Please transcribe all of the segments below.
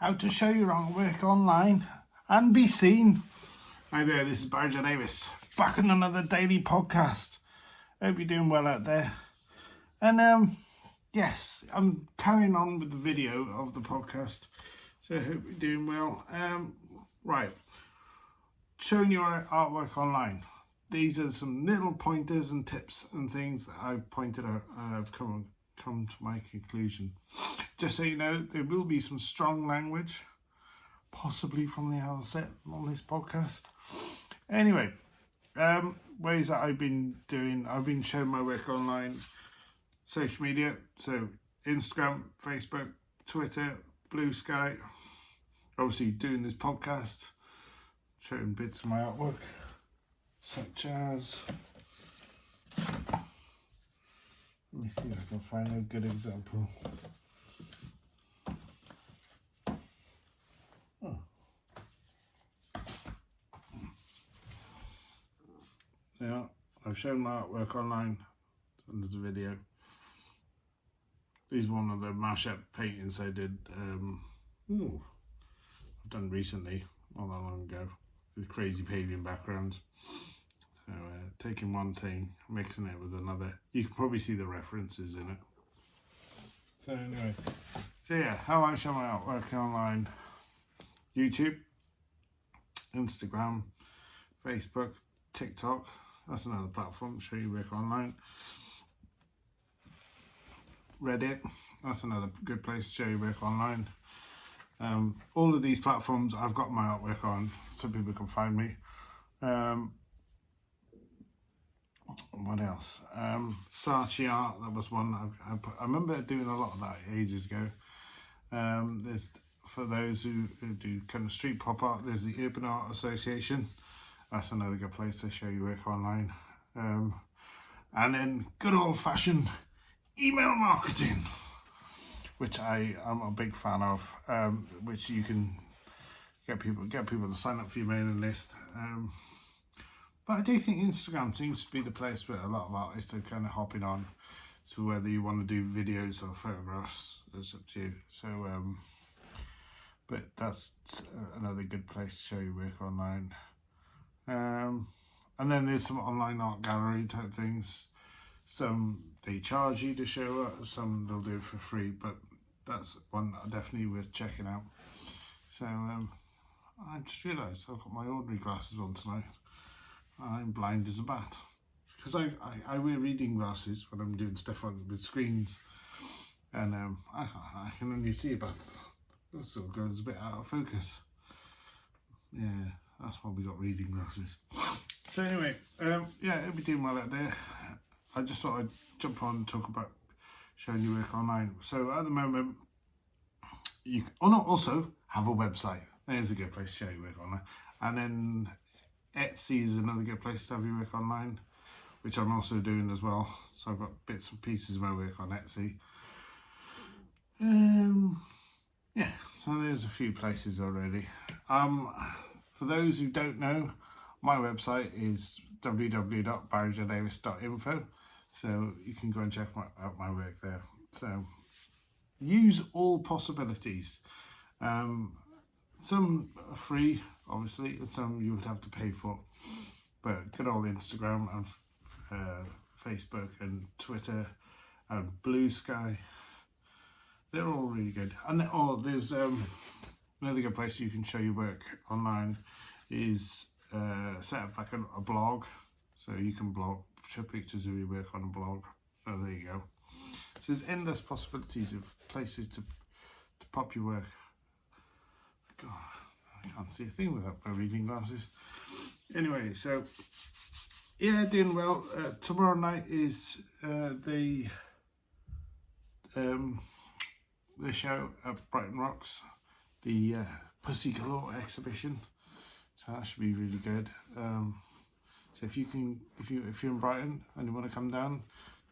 how to show your artwork online and be seen. Hi there, this is Barrie J Davies, back on another daily podcast. Hope you're doing well out there. And yes, I'm carrying on with the video of the podcast, so I hope you're doing well. Right, showing your artwork online. These are some little pointers and tips and things that I've pointed out and I've come to my conclusion. Just so you know, there will be some strong language, possibly from the outset on this podcast. Anyway, ways that I've been doing, I've been showing my work online, social media, so Instagram, Facebook, Twitter, Blue Sky, obviously doing this podcast, showing bits of my artwork, such as, let me see if I can find a good example. Yeah, I've shown my artwork online in this video. This is one of the mashup paintings I did. I've done recently, not that long ago, with crazy paving backgrounds. So taking one thing, mixing it with another. You can probably see the references in it. So anyway, so yeah, how I show my artwork online: YouTube, Instagram, Facebook, TikTok. That's another platform to show you work online. Reddit, that's another good place to show you work online. All of these platforms I've got my artwork on, so people can find me. What else? Satire, that was one I remember doing a lot of that ages ago. There's, for those who do kind of street pop art, there's the Urban Art Association. That's another good place to show your work online. And then good old-fashioned email marketing, which I'm a big fan of, which you can get people to sign up for your mailing list. But I do think Instagram seems to be the place where a lot of artists are kind of hopping on. So whether you want to do videos or photographs, it's up to you. So, but that's another good place to show your work online. And then there's some online art gallery type things. Some they charge you to show it, some they'll do it for free, but that's one definitely worth checking out. So I just realised I've got my ordinary glasses on tonight. I'm blind as a bat because I wear reading glasses when I'm doing stuff with screens, and I can only see about that sort of goes a bit out of focus. Yeah, that's why we got reading glasses. So anyway, yeah, it'll be doing well out there. I just thought I'd jump on and talk about showing your work online. So at the moment, you can also have a website. There's a good place to show your work online. And then Etsy is another good place to have your work online, which I'm also doing as well. So I've got bits and pieces of my work on Etsy. Yeah, so there's a few places already. For those who don't know, my website is www.barriejdavies.info, so you can go and check out my work there. So use all possibilities. Some are free, obviously, and some you would have to pay for. But good old Instagram and Facebook and Twitter and Blue Sky, they're all really good. And there's another good place you can show your work online is set up like a blog, so you can show pictures of your work on a blog. So there you go. So there's endless possibilities of places to pop your work. God, I can't see a thing without my reading glasses. Anyway, so yeah, doing well. Tomorrow night is the show at Brighton Rocks, the Pussy Galore exhibition. So that should be really good. So if you're in Brighton and you want to come down,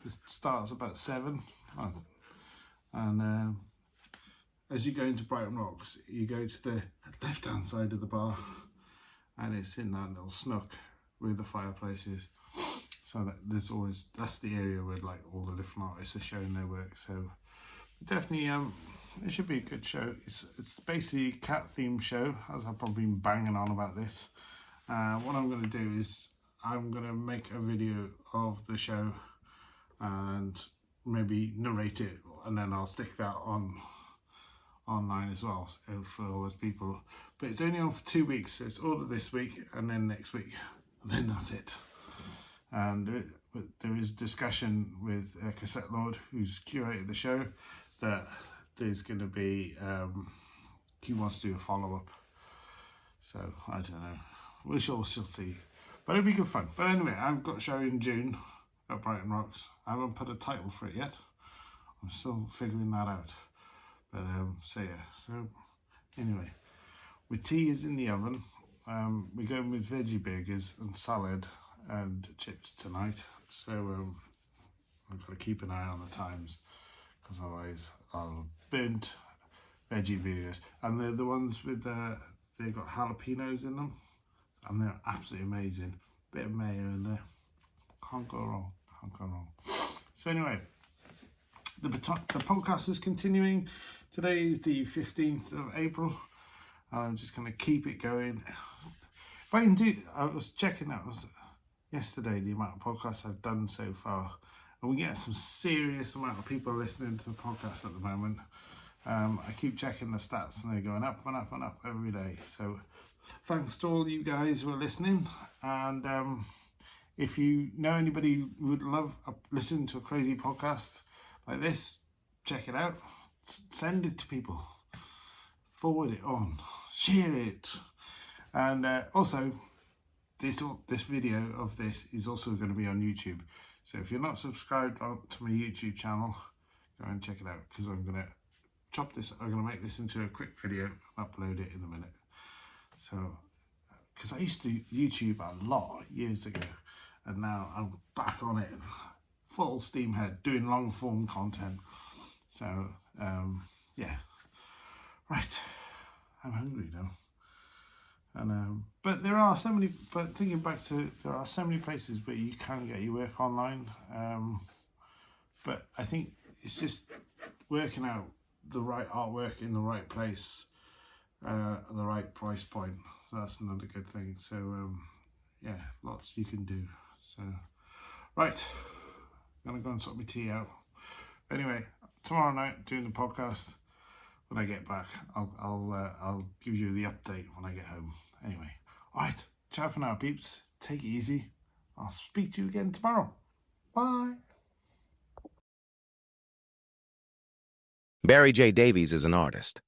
it starts about 7. And as you go into Brighton Rocks, you go to the left-hand side of the bar, and it's in that little snook where the fireplace is. So that's the area where like all the different artists are showing their work. So definitely it should be a good show. It's basically a cat themed show, as I've probably been banging on about this. What I'm going to do is I'm going to make a video of the show and maybe narrate it, and then I'll stick that online as well, so for all those people. But it's only on for 2 weeks, so it's all of this week and then next week, and then that's it. And there is discussion with Cassette Lord, who's curated the show, that there's going to be he wants to do a follow-up. So I don't know, we shall see, but it'll be good fun. But anyway, I've got a show in June at Brighton Rocks. I haven't put a title for it yet, I'm still figuring that out. But so yeah, so anyway, with tea is in the oven. We're going with veggie burgers and salad and chips tonight, so I've got to keep an eye on the times, because otherwise I'll burnt veggie burgers, and they're the ones with they've got jalapenos in them, and they're absolutely amazing. Bit of mayo in there, can't go wrong, can't go wrong. So anyway, the podcast is continuing. Today is the 15th of April, and I'm just going to keep it going. If I can do, I was checking out yesterday the amount of podcasts I've done so far, and we get some serious amount of people listening to the podcast at the moment. I keep checking the stats, and they're going up and up and up every day. So thanks to all you guys who are listening, and if you know anybody who would love listening to a crazy podcast like this, check it out. Send it to people, forward it on, share it, and also this video of this is also going to be on YouTube. So if you're not subscribed to my YouTube channel, go and check it out, because I'm going to chop this. I'm going to make this into a quick video and upload it in a minute. So because I used to YouTube a lot years ago, and now I'm back on it, full steam ahead, doing long form content. So yeah, right, I'm hungry now, and but there are so many, but thinking back to, there are so many places where you can get your work online, but I think it's just working out the right artwork in the right place, at the right price point. So that's another good thing. So yeah, lots you can do. So right, I'm gonna go and sort my tea out. Anyway, tomorrow night doing the podcast. When I get back, I'll give you the update when I get home. Anyway, all right, ciao for now, peeps. Take it easy. I'll speak to you again tomorrow. Bye. Barrie J Davies is an artist.